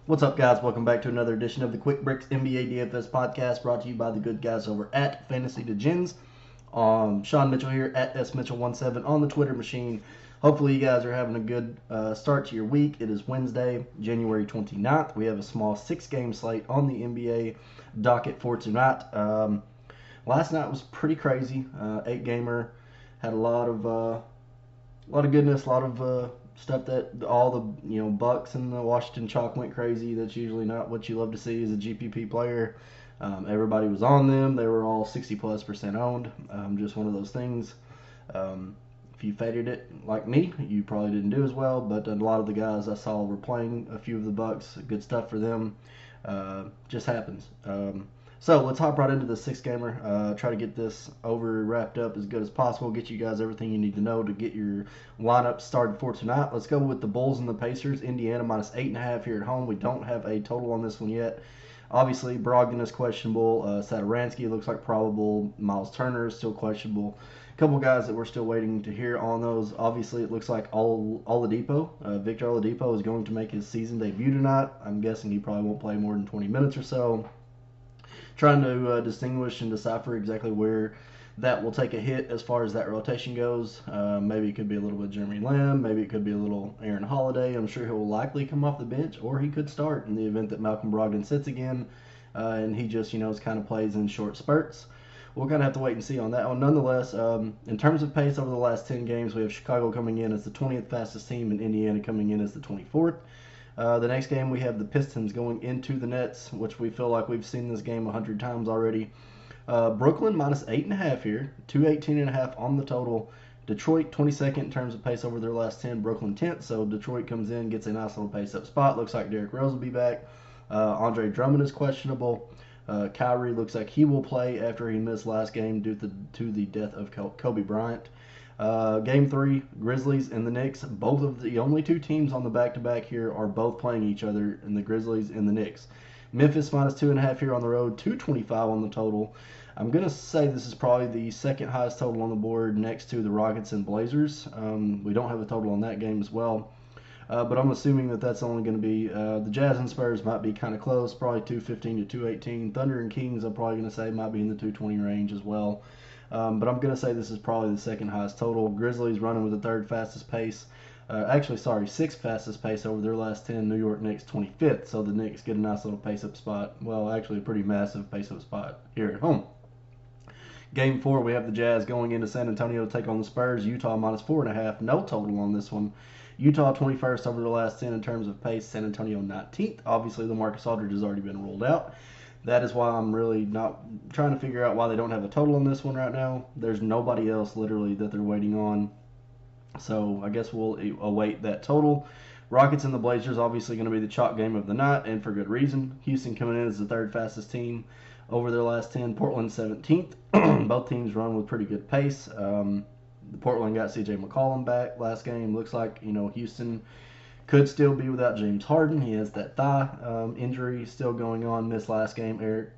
What's up, guys? Welcome back to another edition of the Quick Bricks NBA DFS podcast, brought to you by the good guys over at Fantasy Degens. Sean Mitchell here at SMitchell17 on the Twitter machine. Hopefully, you guys are having a good start to your week. It is Wednesday, January 29th. We have a small 6-game slate on the NBA docket for tonight. Last night was pretty crazy. 8-gamer had a lot of goodness, a lot of stuff that all the Bucks and the Washington Chalk went crazy. That's usually not what you love to see as a GPP player. Everybody was on them. They were all 60+% owned. Just one of those things. If you faded it like me, you probably didn't do as well. But a lot of the guys I saw were playing a few of the Bucks. Good stuff for them. Just happens. So let's hop right into the 6-gamer. Try to get this wrapped up as good as possible. Get you guys everything you need to know to get your lineup started for tonight. Let's go with the Bulls and the Pacers. Indiana minus 8.5 here at home. We don't have a total on this one yet. Obviously, Brogdon is questionable. Satoransky looks like probable. Miles Turner is still questionable. A couple guys that we're still waiting to hear on those. Obviously, it looks like Oladipo, Victor Oladipo, is going to make his season debut tonight. I'm guessing he probably won't play more than 20 minutes or so. Trying to distinguish and decipher exactly where that will take a hit as far as that rotation goes. Maybe it could be a little bit Jeremy Lamb. Maybe it could be a little Aaron Holiday. I'm sure he will likely come off the bench, or he could start in the event that Malcolm Brogdon sits again, and he just kind of plays in short spurts. We'll kind of have to wait and see on that one. Nonetheless, in terms of pace over the last 10 games, we have Chicago coming in as the 20th fastest team and Indiana coming in as the 24th. The next game, we have the Pistons going into the Nets, which we feel like we've seen this game 100 times already. Brooklyn minus 8.5 here, 218.5 on the total. Detroit 22nd in terms of pace over their last 10. Brooklyn 10th, so Detroit comes in, gets a nice little pace up spot. Looks like Derrick Rose will be back. Andre Drummond is questionable. Kyrie looks like he will play after he missed last game due to the death of Kobe Bryant. Game 3, Grizzlies and the Knicks. Both of the only two teams on the back-to-back here are both playing each other, in the Grizzlies and the Knicks. Memphis minus 2.5 here on the road, 225 on the total. I'm going to say this is probably the second highest total on the board next to the Rockets and Blazers. We don't have a total on that game as well. But I'm assuming that that's only going to be the Jazz and Spurs might be kind of close, probably 215 to 218. Thunder and Kings, I'm probably going to say might be in the 220 range as well. But I'm going to say this is probably the second highest total. Grizzlies running with the third fastest pace. Sixth fastest pace over their last 10. New York Knicks 25th. So the Knicks get a nice little pace up spot. Well, actually a pretty massive pace up spot here at home. Game 4, we have the Jazz going into San Antonio to take on the Spurs. Utah minus 4.5. No total on this one. Utah 21st over the last 10 in terms of pace. San Antonio 19th. Obviously, the Marcus Aldridge has already been ruled out. That is why I'm really not trying to figure out why they don't have a total on this one right now. There's nobody else literally that they're waiting on. So I guess we'll await that total. Rockets and the Blazers obviously going to be the chalk game of the night, and for good reason. Houston coming in as the third fastest team over their last 10. Portland 17th. Both teams run with pretty good pace. Portland got C.J. McCollum back last game. Looks like Houston could still be without James Harden. He has that thigh injury still going on. Missed last game. Eric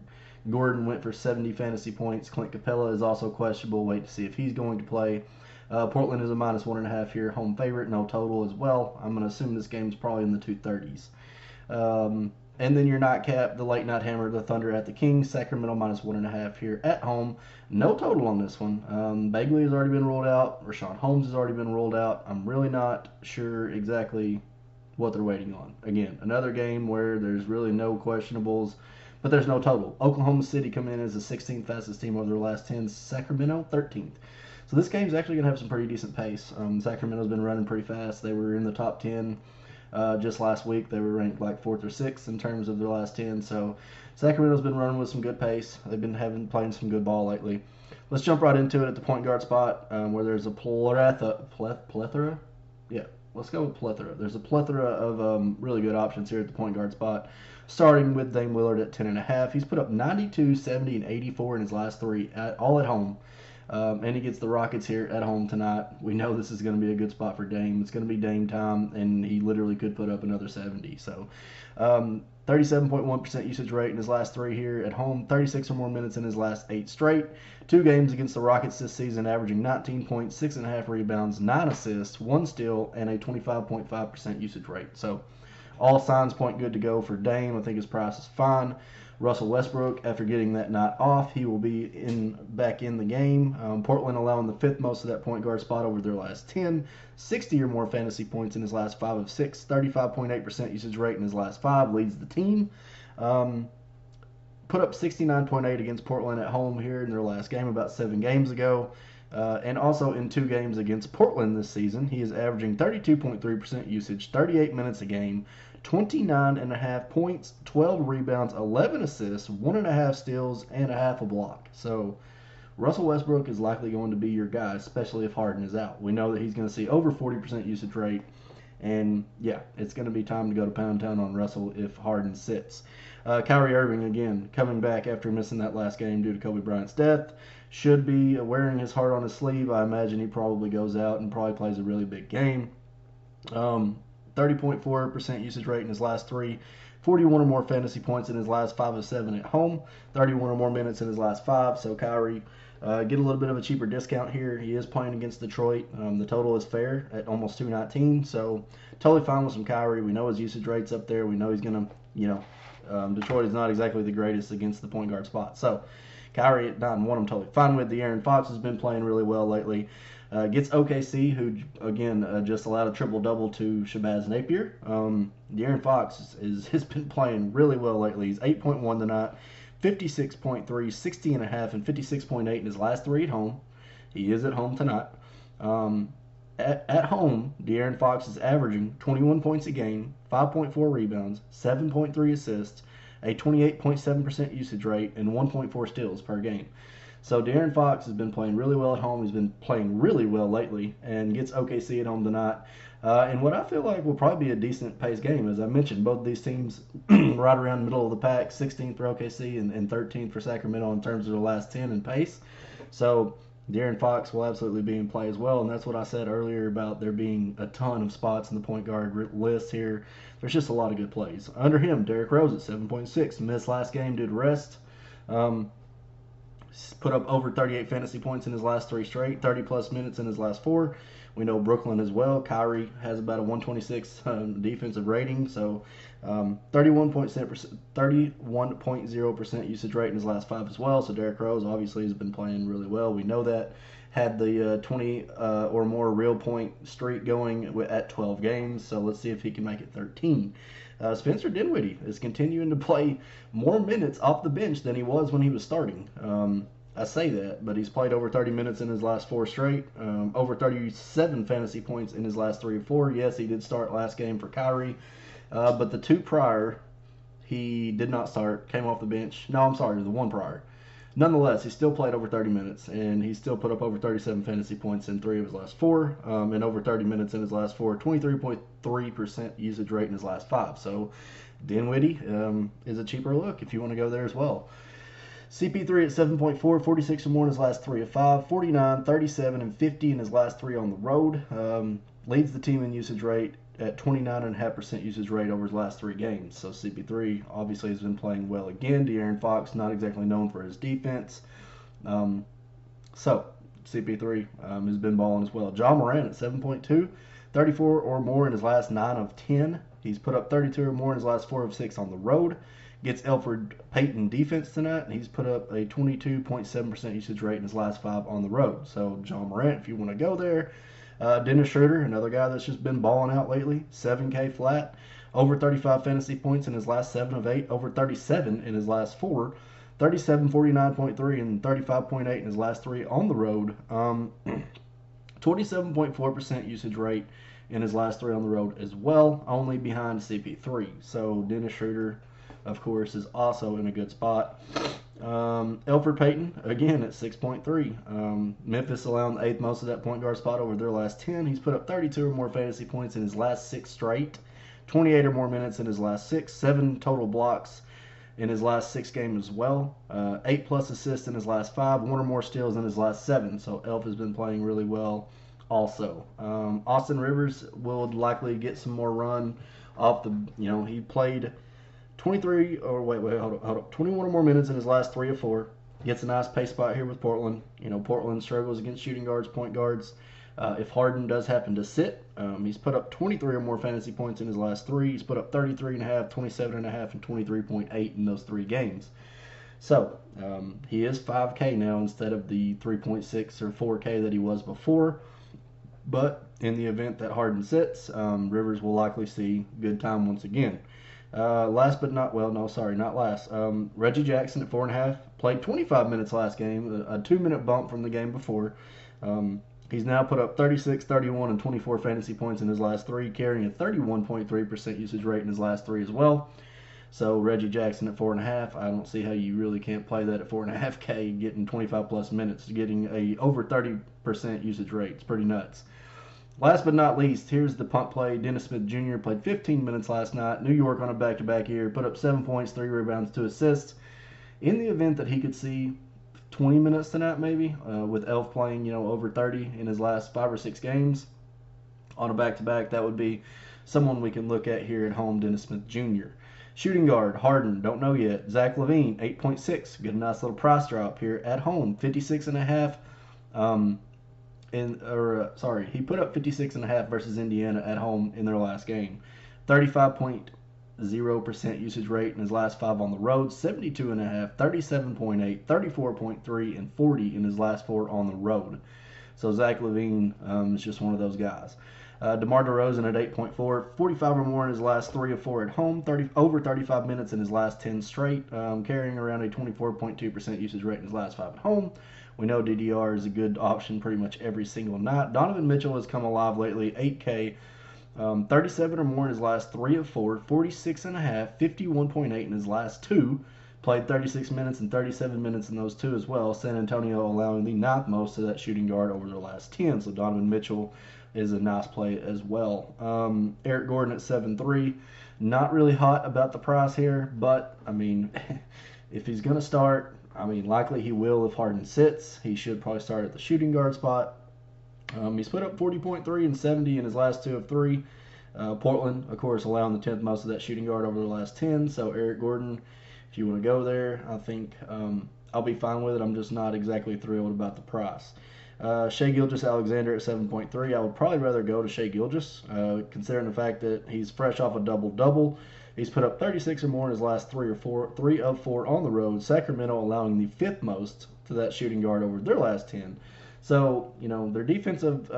Gordon went for 70 fantasy points. Clint Capella is also questionable. Wait to see if he's going to play. Portland is a minus 1.5 here. Home favorite. No total as well. I'm going to assume this game's probably in the 230s. And then your nightcap, the late night hammer, the Thunder at the Kings. Sacramento minus 1.5 here at home. No total on this one. Bagley has already been ruled out. Rashawn Holmes has already been ruled out. I'm really not sure exactly what they're waiting on. Again, another game where there's really no questionables, but there's no total. Oklahoma City coming in as the 16th fastest team over their last 10. Sacramento 13th. So this game's actually going to have some pretty decent pace. Sacramento's been running pretty fast. They were in the top 10 just last week. They were ranked like 4th or 6th in terms of their last 10. So Sacramento's been running with some good pace. They've been playing some good ball lately. Let's jump right into it at the point guard spot where there's a plethora? Yeah. Let's go with plethora. There's a plethora of really good options here at the point guard spot, starting with Dame Lillard at 10.5. He's put up 92, 70, and 84 in his last 3, all at home. And he gets the Rockets here at home tonight. We know this is going to be a good spot for Dame. It's going to be Dame time, and he literally could put up another 70. So 37.1% usage rate in his last 3 here at home, 36 or more minutes in his last 8 straight. 2 games against the Rockets this season, averaging 19 points, 6.5 rebounds, 9 assists, 1 steal, and a 25.5% usage rate. So All signs point good to go for Dame. I think his price is fine. Russell Westbrook, after getting that night off, he will be back in the game. Portland allowing the fifth most of that point guard spot over their last 10. 60 or more fantasy points in his last 5 of 6. 35.8% usage rate in his last 5. Leads the team. Put up 69.8 against Portland at home here in their last game about 7 games ago. And also in 2 games against Portland this season, he is averaging 32.3% usage, 38 minutes a game, 29.5 points, 12 rebounds, 11 assists, 1.5 steals, and a half a block. So Russell Westbrook is likely going to be your guy, especially if Harden is out. We know that he's going to see over 40% usage rate. And, yeah, it's going to be time to go to Pound Town on Russell if Harden sits. Kyrie Irving, again, coming back after missing that last game due to Kobe Bryant's death. Should be wearing his heart on his sleeve. I imagine he probably goes out and probably plays a really big game. 30.4% usage rate in his last 3. 41 or more fantasy points in his last 5 of 7 at home. 31 or more minutes in his last 5. So Kyrie, get a little bit of a cheaper discount here. He is playing against Detroit. The total is fair at almost 219. So totally fine with some Kyrie. We know his usage rate's up there. We know he's going to, Detroit is not exactly the greatest against the point guard spot. So Kyrie at 9-1, I'm totally fine with. De'Aaron Fox has been playing really well lately. Gets OKC, who, again, just allowed a triple-double to Shabazz Napier. De'Aaron Fox has been playing really well lately. He's 8.1 tonight, 56.3, 60.5, and 56.8 in his last 3 at home. He is at home tonight. At home, De'Aaron Fox is averaging 21 points a game, 5.4 rebounds, 7.3 assists, a 28.7% usage rate, and 1.4 steals per game. So De'Aaron Fox has been playing really well at home. He's been playing really well lately and gets OKC at home tonight. And what I feel like will probably be a decent pace game. As I mentioned, both these teams right around the middle of the pack, 16th for OKC and 13th for Sacramento in terms of the last 10 in pace. So De'Aaron Fox will absolutely be in play as well, and that's what I said earlier about there being a ton of spots in the point guard list here. There's just a lot of good plays. Under him, Derrick Rose at 7.6, missed last game due to rest. Put up over 38 fantasy points in his last 3 straight, 30-plus minutes in his last 4. We know Brooklyn as well. Kyrie has about a 126 defensive rating, so 31.0% usage rate in his last 5 as well. So Derrick Rose obviously has been playing really well. We know that. Had the 20 or more real point streak going at 12 games, so let's see if he can make it 13. Spencer Dinwiddie is continuing to play more minutes off the bench than he was when he was starting. I say that, but he's played over 30 minutes in his last 4 straight, over 37 fantasy points in his last 3 or 4. Yes, he did start last game for Kyrie, but the 2 prior, he did not start, came off the bench. No, I'm sorry, the 1 prior. Nonetheless, he still played over 30 minutes, and he still put up over 37 fantasy points in 3 of his last 4, and over 30 minutes in his last 4, 23.3% usage rate in his last 5. So Dinwiddie is a cheaper look if you want to go there as well. CP3 at 7.4, 46 or more in his last 3 of 5, 49, 37, and 50 in his last 3 on the road. Leads the team in usage rate at 29.5% usage rate over his last 3 games. So CP3 obviously has been playing well again. De'Aaron Fox, not exactly known for his defense. So CP3 has been balling as well. Ja Morant at 7.2, 34 or more in his last 9 of 10. He's put up 32 or more in his last 4 of 6 on the road. Gets Elfrid Payton defense tonight, and he's put up a 22.7% usage rate in his last 5 on the road. So Ja Morant, if you want to go there. Dennis Schroeder, another guy that's just been balling out lately, 7K flat, over 35 fantasy points in his last 7 of 8, over 37 in his last 4, 37, 49.3, and 35.8 in his last 3 on the road. 27.4% usage rate in his last 3 on the road as well, only behind CP3. So Dennis Schroeder, of course, is also in a good spot. Elfrid Payton, again, at 6.3. Memphis allowing the 8th most of that point guard spot over their last 10. He's put up 32 or more fantasy points in his last 6 straight, 28 or more minutes in his last 6, 7 total blocks in his last 6 games as well, 8+ assists in his last 5, 1 or more steals in his last 7. So Elf has been playing really well also. Austin Rivers will likely get some more run off the, he played 21 or more minutes in his last 3 or 4. Gets a nice pace spot here with Portland. Portland struggles against shooting guards, point guards. If Harden does happen to sit, he's put up 23 or more fantasy points in his last three. He's put up 33.5, 27.5, and 23.8 in those 3 games. So he is 5K now instead of the 3.6 or 4K that he was before. But in the event that Harden sits, Rivers will likely see good time once again. Last but not, well, no, sorry, not last. Reggie Jackson at 4.5 played 25 minutes last game, a 2-minute bump from the game before. He's now put up 36, 31, and 24 fantasy points in his last 3, carrying a 31.3% usage rate in his last 3 as well. So Reggie Jackson at 4.5, I don't see how you really can't play that at 4.5K, getting 25 plus minutes, getting a over 30% usage rate. It's pretty nuts. Last but not least, here's the punt play. Dennis Smith Jr. played 15 minutes last night. New York on a back-to-back here, put up 7 points, 3 rebounds, 2 assists. In the event that he could see 20 minutes tonight, maybe, with Elf playing, over 30 in his last 5 or 6 games on a back-to-back, that would be someone we can look at here at home, Dennis Smith Jr. Shooting guard, Harden, don't know yet. Zach LaVine, 8.6. Get a nice little price drop here at home, 56.5. He put up 56.5 versus Indiana at home in their last game. 35.0% usage rate in his last 5 on the road. 72.5, 37.8, 34.3, and 40 in his last 4 on the road. So Zach LaVine is just one of those guys. DeMar DeRozan at 8.4, 45 or more in his last 3 of 4 at home, over 35 minutes in his last 10 straight, carrying around a 24.2% usage rate in his last 5 at home. We know DDR is a good option pretty much every single night. Donovan Mitchell has come alive lately, 8K, 37 or more in his last 3 of 4, 46.5, 51.8 in his last 2. Played 36 minutes and 37 minutes in those 2 as well. San Antonio allowing the 9th most of that shooting guard over their last 10. So Donovan Mitchell is a nice play as well. Eric Gordon at 7.3. Not really hot about the price here, but, if he's going to start, likely he will if Harden sits. He should probably start at the shooting guard spot. He's put up 40.3 and 70 in his last 2 of 3. Portland, of course, allowing the 10th most of that shooting guard over the last 10. So Eric Gordon, if you want to go there, I think I'll be fine with it. I'm just not exactly thrilled about the price. Shai Gilgeous-Alexander at 7.3. I would probably rather go to Shai Gilgeous, considering the fact that he's fresh off a double-double. He's put up 36 or more in his last 3 of 4 on the road. Sacramento allowing the 5th most to that shooting guard over their last 10. So, their defensive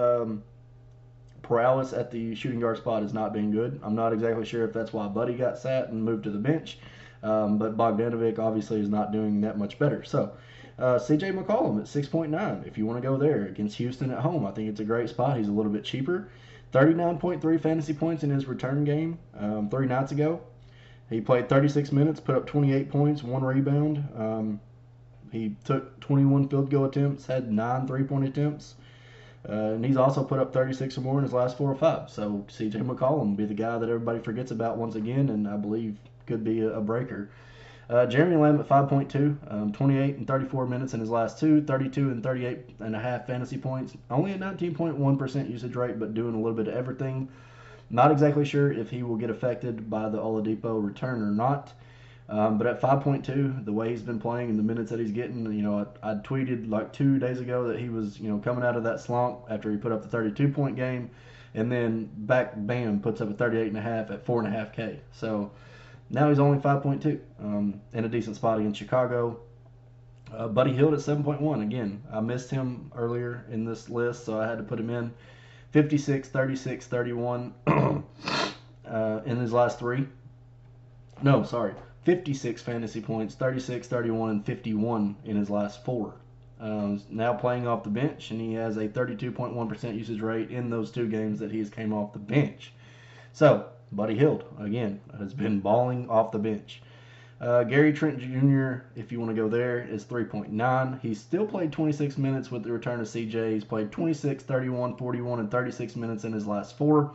prowess at the shooting guard spot has not been good. I'm not exactly sure if that's why Buddy got sat and moved to the bench. But Bogdanovic obviously is not doing that much better. So, CJ McCollum at 6.9. If you want to go there against Houston at home, I think it's a great spot. He's a little bit cheaper. 39.3 fantasy points in his return game 3 nights ago. He played 36 minutes, put up 28 points, 1 rebound. He took 21 field goal attempts, had 9 3-point attempts. And he's also put up 36 or more in his last 4 or 5. So CJ McCollum will be the guy that everybody forgets about once again, and I believe could be a breaker. Jeremy Lamb at 5.2, 28 and 34 minutes in his last 2, 32 and 38.5 fantasy points. Only a 19.1% usage rate, but doing a little bit of everything. Not exactly sure if he will get affected by the Oladipo return or not. But at 5.2, the way he's been playing and the minutes that he's getting, I tweeted like 2 days ago that he was, coming out of that slump after he put up the 32-point game, and then bam, puts up a 38.5 at 4.5K. So now he's only 5.2 in a decent spot against Chicago. Buddy Hield at 7.1. Again, I missed him earlier in this list, so I had to put him in. 56, 36, 31 in his last 3. No, sorry. 56 fantasy points, 36, 31, and 51 in his last 4. Now playing off the bench, and he has a 32.1% usage rate in those 2 games that he's came off the bench. So, Buddy Hield, again, has been balling off the bench. Gary Trent Jr., if you want to go there, is 3.9. He's still played 26 minutes with the return of CJ. He's played 26, 31, 41, and 36 minutes in his last 4.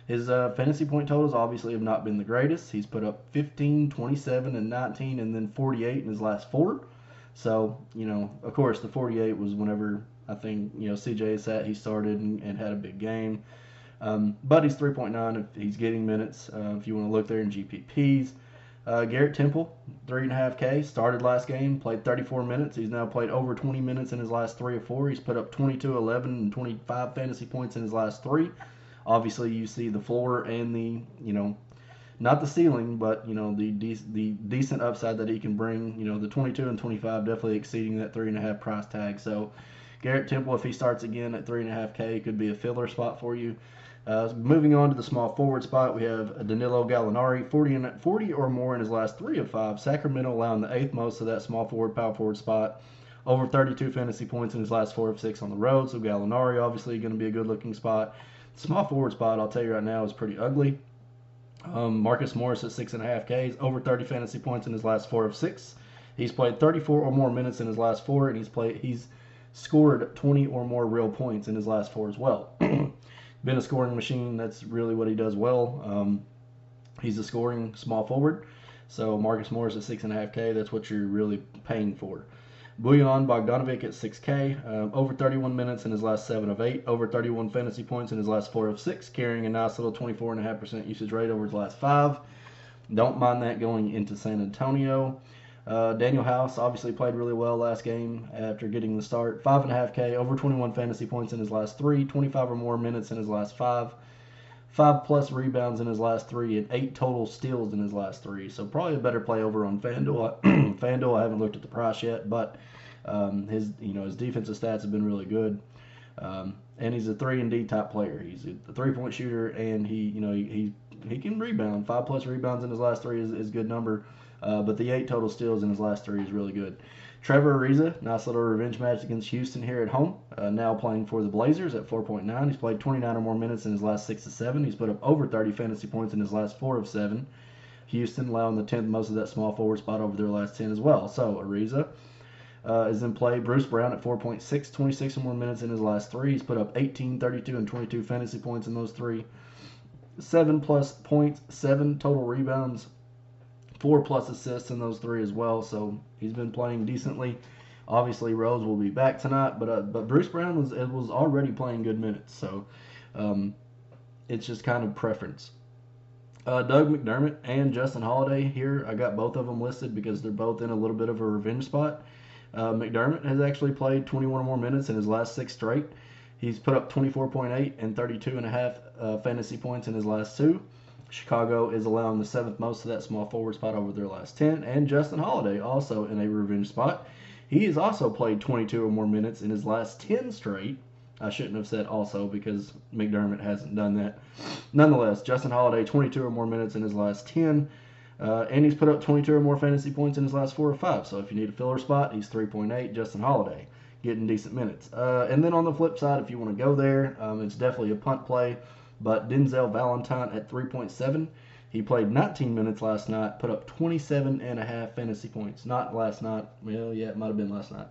His fantasy point totals obviously have not been the greatest. He's put up 15, 27, and 19, and then 48 in his last 4. So, of course, the 48 was whenever I think, CJ sat, he started and had a big game. But he's 3.9 if he's getting minutes. If you want to look there in GPPs. Garrett Temple, 3.5K, started last game, played 34 minutes. He's now played over 20 minutes in his last 3 or 4. He's put up 22, 11, and 25 fantasy points in his last 3. Obviously, you see the floor and the, not the ceiling, but, the decent upside that he can bring. The 22 and 25 definitely exceeding that 3.5 price tag. So, Garrett Temple, if he starts again at 3.5K, could be a filler spot for you. Moving on to the small forward spot, we have Danilo Gallinari, 40 or more in his last 3 of 5. Sacramento allowing the 8th most of that small forward, power forward spot. Over 32 fantasy points in his last 4 of 6 on the road. So Gallinari obviously going to be a good looking spot. Small forward spot, I'll tell you right now, is pretty ugly. Marcus Morris at 6.5K, over 30 fantasy points in his last 4 of 6. He's played 34 or more minutes in his last 4, and he's scored 20 or more real points in his last 4 as well. Been a scoring machine. That's really what he does well. He's a scoring small forward. So Marcus Morris at 6.5K, that's what you're really paying for. Bojan Bogdanovic at 6K, over 31 minutes in his last 7 of 8, over 31 fantasy points in his last 4 of 6, carrying a nice little 24.5% usage rate over his last 5. Don't mind that going into San Antonio. Daniel House obviously played really well last game after getting the start. 5.5K, over 21 fantasy points in his last 3, 25 or more minutes in his last 5, 5+ rebounds in his last 3, and 8 total steals in his last 3. So probably a better play over on FanDuel. FanDuel, I haven't looked at the price yet, but his defensive stats have been really good. And he's a 3-and-D type player. He's a 3-point shooter, and he can rebound. 5+ rebounds in his last 3 is a good number. But the 8 total steals in his last 3 is really good. Trevor Ariza, nice little revenge match against Houston here at home. Now playing for the Blazers at 4.9. He's played 29 or more minutes in his last 6 of 7. He's put up over 30 fantasy points in his last 4 of 7. Houston allowing the 10th most of that small forward spot over their last 10 as well. So Ariza is in play. Bruce Brown at 4.6, 26 or more minutes in his last 3. He's put up 18, 32, and 22 fantasy points in those 3. 7+ points, 7 total rebounds, 4+ assists in those 3 as well. So he's been playing decently. Obviously, Rose will be back tonight, but Bruce Brown was already playing good minutes. So it's just kind of preference. Doug McDermott and Justin Holiday here. I got both of them listed because they're both in a little bit of a revenge spot. McDermott has actually played 21 or more minutes in his last 6 straight. He's put up 24.8 and 32.5 fantasy points in his last 2. Chicago is allowing the 7th most of that small forward spot over their last 10. And Justin Holiday also in a revenge spot. He has also played 22 or more minutes in his last 10 straight. I shouldn't have said also because McDermott hasn't done that. Nonetheless, Justin Holiday, 22 or more minutes in his last 10. And he's put up 22 or more fantasy points in his last 4 or 5. So if you need a filler spot, he's 3.8. Justin Holiday getting decent minutes. And then on the flip side, if you want to go there, it's definitely a punt play. But Denzel Valentine at 3.7. He played 19 minutes last night, put up 27.5 fantasy points. Not last night. Well, yeah, it might have been last night.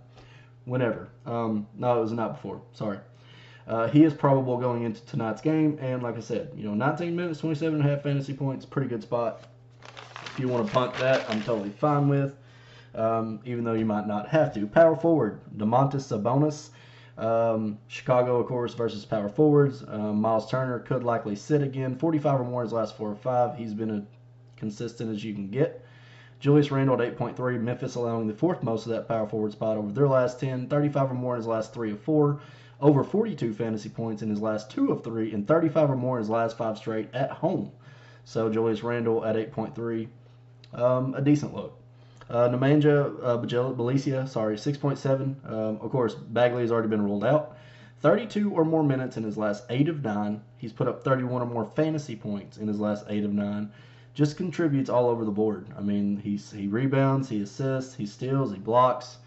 Whenever. No, it was the night before. Sorry. He is probable going into tonight's game. And like I said, 19 minutes, 27.5 fantasy points, pretty good spot. If you want to punt that, I'm totally fine with. Even though you might not have to. Power forward, Domantas Sabonis. Chicago, of course, versus power forwards. Miles Turner could likely sit again. 45 or more in his last 4 or 5. He's been as consistent as you can get. Julius Randle at 8.3. Memphis allowing the 4th most of that power forward spot over their last 10. 35 or more in his last 3 of 4. Over 42 fantasy points in his last 2 of 3. And 35 or more in his last 5 straight at home. So Julius Randle at 8.3. A decent look. Nemanja Bjelica, 6.7. Of course, Bagley has already been ruled out. 32 or more minutes in his last 8 of 9. He's put up 31 or more fantasy points in his last 8 of 9. Just contributes all over the board. I mean, he rebounds, he assists, he steals, he blocks,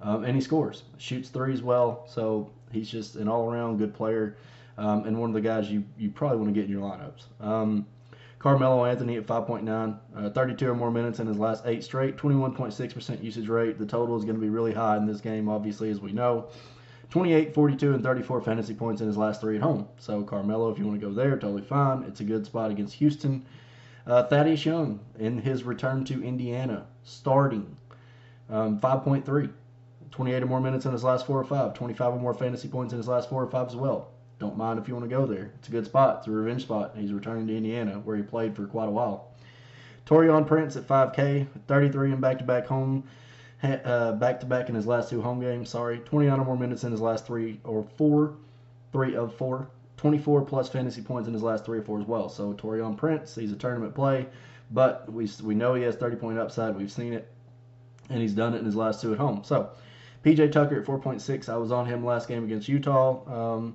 and he scores. Shoots threes well. So he's just an all-around good player and one of the guys you probably want to get in your lineups. Carmelo Anthony at 5.9, 32 or more minutes in his last 8 straight, 21.6% usage rate. The total is going to be really high in this game, obviously, as we know. 28, 42, and 34 fantasy points in his last 3 at home. So Carmelo, if you want to go there, totally fine. It's a good spot against Houston. Thaddeus Young in his return to Indiana, starting 5.3, 28 or more minutes in his last 4 or 5, 25 or more fantasy points in his last 4 or 5 as well. Don't mind if you want to go there. It's a good spot. It's a revenge spot. He's returning to Indiana, where he played for quite a while. Torian Prince at 5K, 33 in back-to-back back-to-back in his last 2 home games. 29 or more minutes in his last 3 of 4. 24 plus fantasy points in his last 3 or 4 as well. So Torian Prince, he's a tournament play, but we know he has 30-point upside. We've seen it, and he's done it in his last 2 at home. So PJ Tucker at 4.6. I was on him last game against Utah.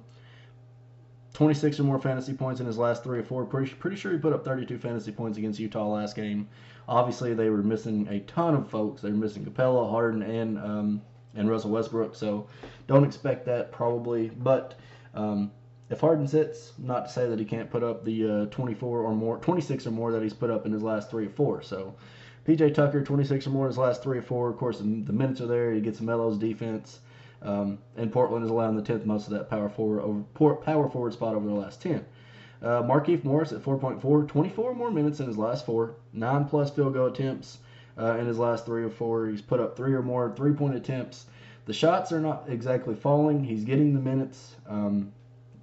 26 or more fantasy points in his last 3 or 4. Pretty sure he put up 32 fantasy points against Utah last game. Obviously, they were missing a ton of folks. They were missing Capella, Harden, and Russell Westbrook. So don't expect that probably. But if Harden sits, not to say that he can't put up the 26 or more that he's put up in his last 3 or 4. So PJ Tucker, 26 or more in his last 3 or 4. Of course, the minutes are there. He gets Melo's defense. And Portland is allowing the 10th most of that power forward spot over the last 10. Markieff Morris at 4.4, 24 more minutes in his last 4, 9 plus field goal attempts in his last 3 or 4. He's put up 3 or more 3-point attempts. The shots are not exactly falling. He's getting the minutes.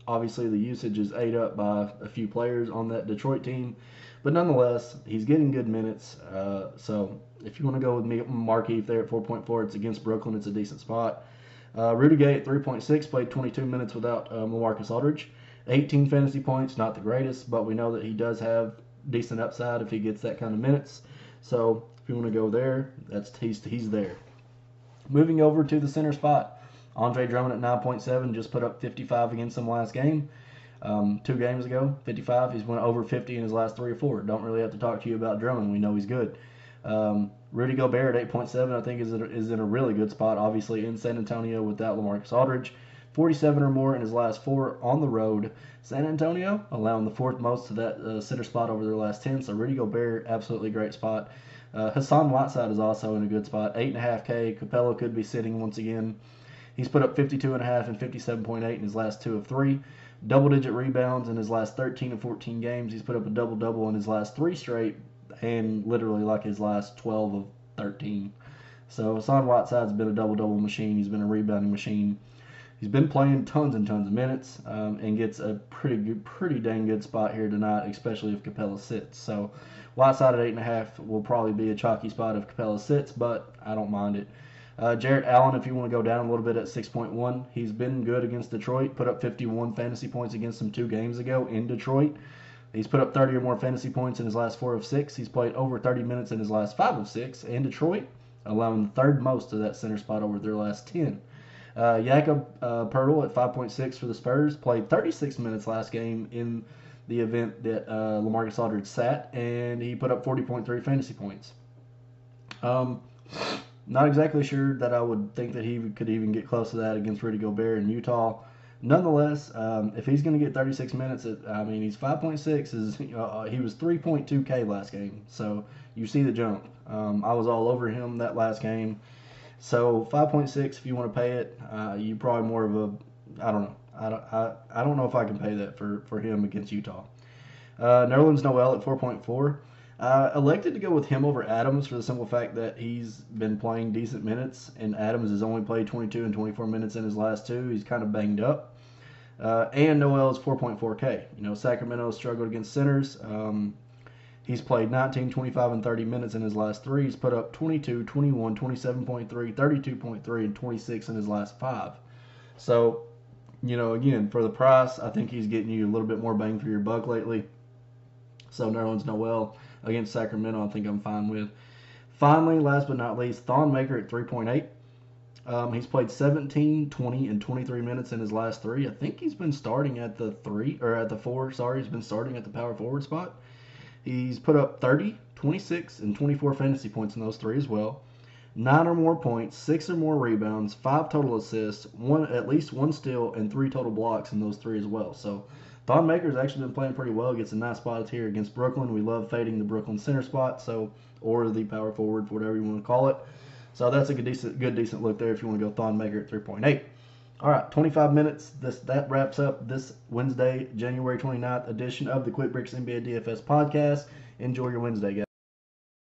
Obviously, the usage is ate up by a few players on that Detroit team. But nonetheless, he's getting good minutes. So if you want to go with Markieff there at 4.4, it's against Brooklyn. It's a decent spot. Rudy Gay at 3.6 played 22 minutes without LaMarcus Aldridge. 18 fantasy points, not the greatest, but we know that he does have decent upside if he gets that kind of minutes. So if you want to go there, he's there. Moving over to the center spot, Andre Drummond at 9.7 just put up 55 against them last game. 2 games ago, 55. He's went over 50 in his last 3 or 4. Don't really have to talk to you about Drummond. We know he's good. Rudy Gobert at 8.7, I think, is in a really good spot, obviously, in San Antonio without LaMarcus Aldridge. 47 or more in his last 4 on the road. San Antonio allowing the 4th most to that center spot over their last 10. So Rudy Gobert, absolutely great spot. Hassan Whiteside is also in a good spot. 8.5K. Capella could be sitting once again. He's put up 52.5 and 57.8 in his last 2 of 3. Double-digit rebounds in his last 13 of 14 games. He's put up a double-double in his last 3 straight, and literally like his last 12 of 13. So Hassan Whiteside's been a double-double machine. He's been a rebounding machine. He's been playing tons and tons of minutes and gets a pretty dang good spot here tonight, especially if Capella sits. So Whiteside at 8.5 will probably be a chalky spot if Capella sits, but I don't mind it. Jarrett Allen, if you want to go down a little bit, at 6.1. He's been good against Detroit. Put up 51 fantasy points against them 2 games ago in Detroit. He's put up 30 or more fantasy points in his last 4 of 6. He's played over 30 minutes in his last 5 of 6 in Detroit, allowing the 3rd most of that center spot over their last 10. Jakob Poeltl at 5.6 for the Spurs. Played 36 minutes last game in the event that LaMarcus Aldridge sat, and he put up 40.3 fantasy points. Not exactly sure that I would think that he could even get close to that against Rudy Gobert in Utah. Nonetheless, if he's going to get 36 minutes, he's 5.6. He was 3.2K last game, so you see the jump. I was all over him that last game. So 5.6, if you want to pay it, you probably more of a, I don't know. I don't know if I can pay that for him against Utah. Nerlens Noel at 4.4. Elected to go with him over Adams for the simple fact that he's been playing decent minutes, and Adams has only played 22 and 24 minutes in his last 2. He's kind of banged up. And Noel is 4.4K. Sacramento struggled against centers. He's played 19, 25, and 30 minutes in his last 3. He's put up 22, 21, 27.3, 32.3, and 26 in his last 5. So, again, for the price, I think he's getting you a little bit more bang for your buck lately. So Nerlens Noel against Sacramento, I think I'm fine with. Finally, last but not least, Thon Maker at 3.8. He's played 17, 20, and 23 minutes in his last 3. I think he's been starting at the 4. He's been starting at the power forward spot. He's put up 30, 26, and 24 fantasy points in those 3 as well. 9 or more points, 6 or more rebounds, 5 total assists, at least 1 steal, and 3 total blocks in those 3 as well. So Thon Maker's actually been playing pretty well. Gets a nice spot here against Brooklyn. We love fading the Brooklyn center spot, or the power forward, whatever you want to call it. So that's a good decent look there if you want to go Thon Maker at 3.8. All right, 25 minutes. That wraps up this Wednesday, January 29th edition of the Quick Bricks NBA DFS podcast. Enjoy your Wednesday, guys.